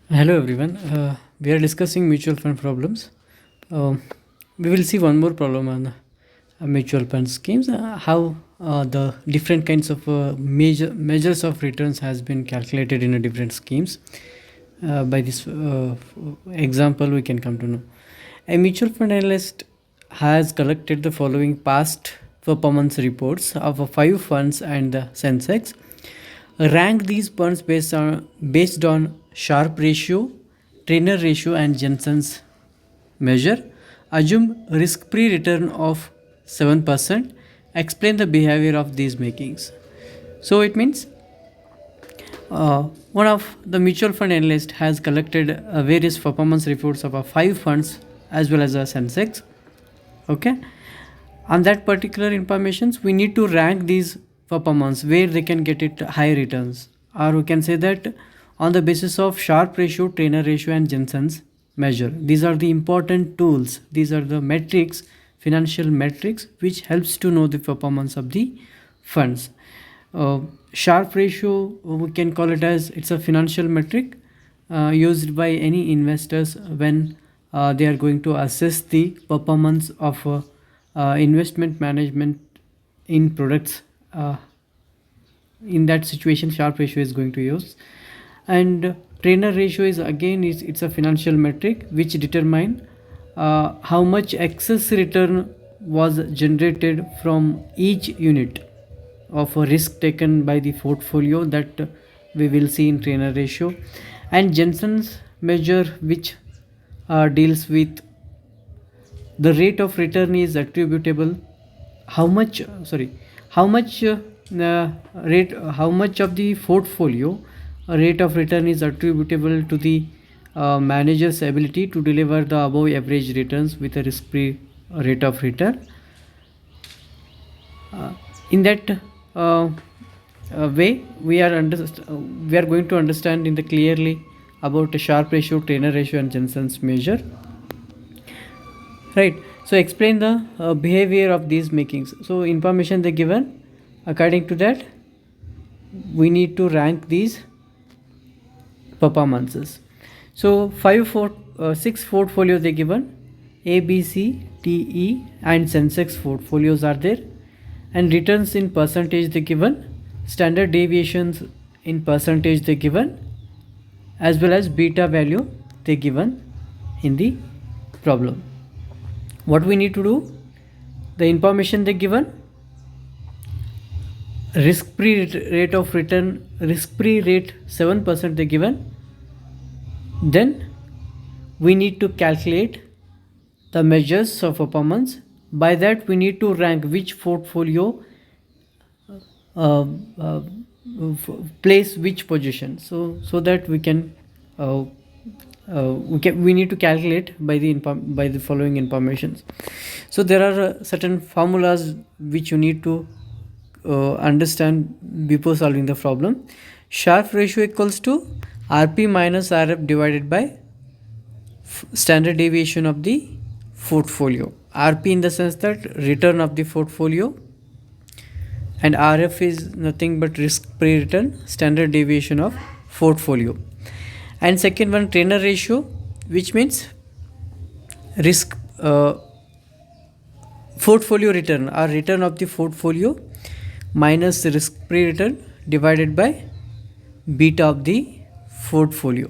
Hello everyone. We are discussing mutual fund problems. We will see one more problem on mutual fund schemes. How the different kinds of measures of returns has been calculated in a different schemes. By this example, we can come to know a mutual fund analyst has collected the following past performance reports of five funds and the Sensex. Rank these funds based on Sharpe ratio, Trainer ratio, and Jensen's measure. Assume risk-free return of 7%. Explain the behavior of these makings. So it means one of the mutual fund analyst has collected various performance reports of five funds as well as a Sensex. Okay, on that particular informations we need to rank these performance where they can get it high returns, or we can say that on the basis of Sharpe ratio, Trainer ratio, and Jensen's measure. These are the important tools, these are the metrics, financial metrics, which helps to know the performance of the funds. Sharpe ratio, we can call it as it's a financial metric used by any investors when they are going to assess the performance of investment management in products. In that situation, Sharpe ratio is going to use. And Trainer ratio is again it's a financial metric which determine how much excess return was generated from each unit of a risk taken by the portfolio, that we will see in Trainer ratio. And Jensen's measure, which deals with the rate of return is attributable how much how much rate how much of the portfolio rate of return is attributable to the manager's ability to deliver the above average returns with a risk free rate of return. In that way we are going to understand in the clearly about the Sharpe ratio, Trainer ratio, and Jensen's measure, right? So explain the behavior of these makings. So information they given, according to that we need to rank these performances. So six portfolios they given, A, B, C, D, E, and Sensex portfolios are there, and returns in percentage they given, standard deviations in percentage they given, as well as beta value they given in the problem. What we need to do, the information they given, risk-free rate of return, risk-free rate 7% they given, then we need to calculate the measures of performance. By that we need to rank which portfolio uh, uh, place which position, so that we can we need to calculate by the following informations. So there are certain formulas which you need to understand before solving the problem. Sharpe ratio equals to RP minus RF divided by standard deviation of the portfolio. RP in the sense that return of the portfolio, and RF is nothing but risk-free return, standard deviation of portfolio. And second one, Trainer ratio, which means risk portfolio return, or return of the portfolio minus risk-free return divided by beta of the portfolio.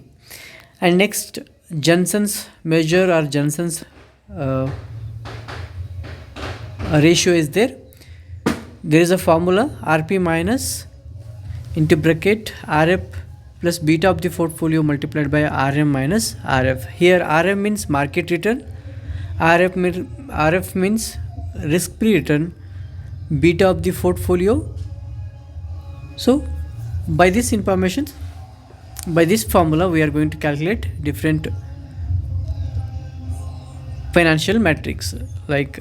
And next, Jensen's measure or Jensen's ratio is there. There is a formula, RP minus into bracket RF plus beta of the portfolio multiplied by RM minus RF. Here RM means market return, RF means risk-free return, beta of the portfolio. So by this information, by this formula, we are going to calculate different financial metrics like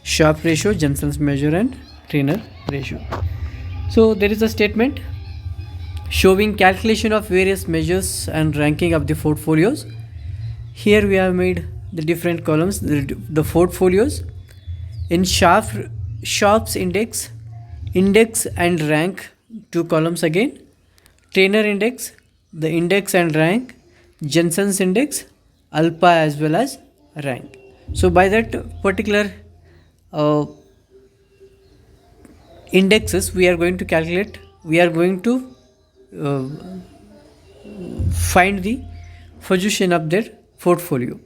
Sharpe ratio, Jensen's measure, and Trainer ratio. So there is a statement showing calculation of various measures and ranking of the portfolios. Here we have made the different columns, the portfolios in Sharpe's index and rank, two columns again. Trainer index, the index and rank. Jensen's index, alpha as well as rank. So by that particular indexes we are going to calculate, we are going to uh, find the position of their portfolio.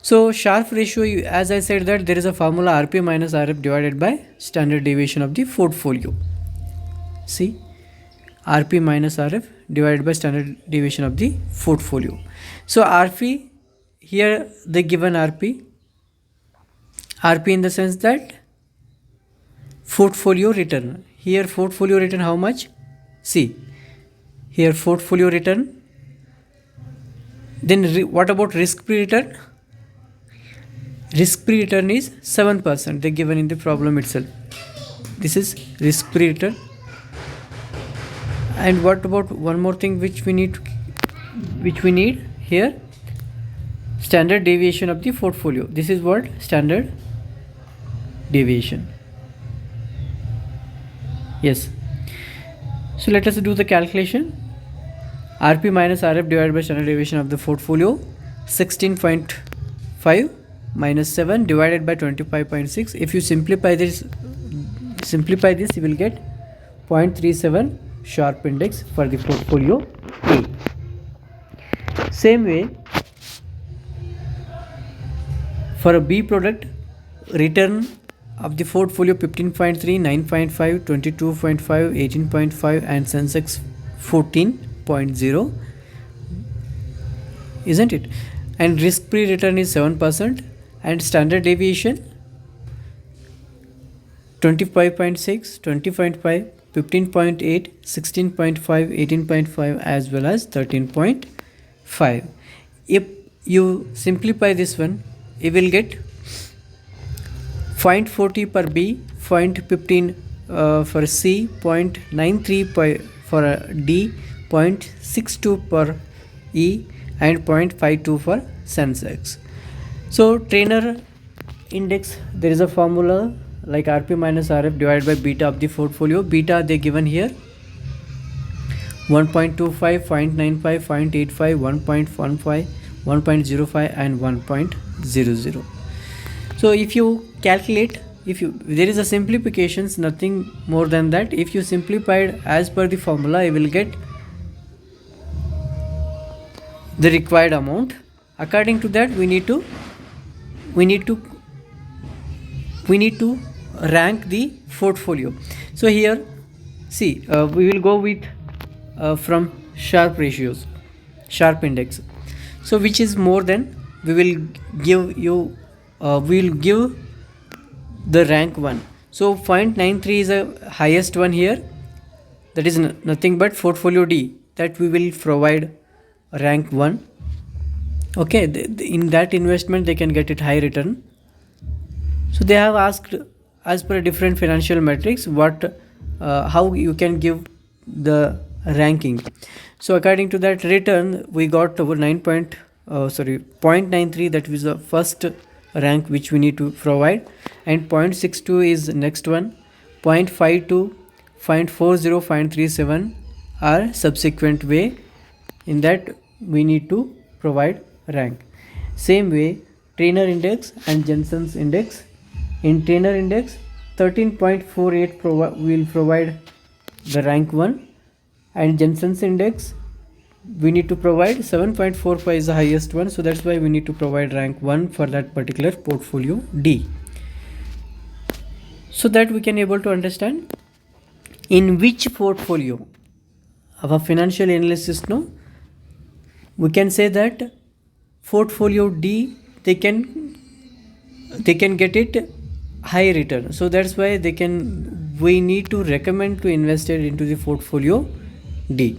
So Sharpe ratio, as I said that there is a formula RP minus RF divided by standard deviation of the portfolio. See, RP minus RF divided by standard deviation of the portfolio. So RP, here they given RP in the sense that portfolio return. Here portfolio return how much? See, here portfolio return. Then what about risk-free return? Risk-free return is 7%. They given in the problem itself. This is risk-free return. And what about one more thing which we need here? Standard deviation of the portfolio. This is what? Standard deviation. Yes. So let us do the calculation. RP minus RF divided by standard deviation of the portfolio, 16.5 minus 7 divided by 25.6. If you simplify this, you will get 0.37 Sharpe index for the portfolio A. Same way, for a B product, return of the portfolio 15.3, 9.5, 22.5, 18.5 and Sensex 14.0, isn't it? And risk-free return is 7% and standard deviation 25.6, 20.5, 15.8, 16.5, 18.5 as well as 13.5. If you simplify this one, you will get 0.40 per B, 0.15 for C, 0.93 for D, 0.62 per E and 0.52 for Sensex. So trainer index, there is a formula like RP minus RF divided by beta of the portfolio. Beta they given here 1.25, 0.95, 0.85, 1.15, 1.05 and 1.00. So if you calculate, there is a simplifications, nothing more than that. If you simplified as per the formula, you will get the required amount. According to that, we need to rank the portfolio. So here, see, we will go with from Sharpe ratios, Sharpe index. So which is more than, we will give you, we will give the rank 1. So 0.93 is the highest one here. That is nothing but portfolio D, that we will provide rank 1. Okay, in that investment they can get it high return. So they have asked as per different financial metrics what how you can give the ranking. So according to that return, we got over 0.93, that was the first rank which we need to provide, and 0.62 is next one, 0.52, 0.40, 0.37 are subsequent way. In that we need to provide rank. Same way, trainer index and Jensen's index. In trainer index 13.48 will provide the rank 1, and Jensen's index we need to provide 7.45 is the highest one, so that's why we need to provide rank 1 for that particular portfolio D, so that we can able to understand in which portfolio our financial analysis. No, we can say that portfolio D, they can get it high return, so that's why we need to recommend to invest it into the portfolio D.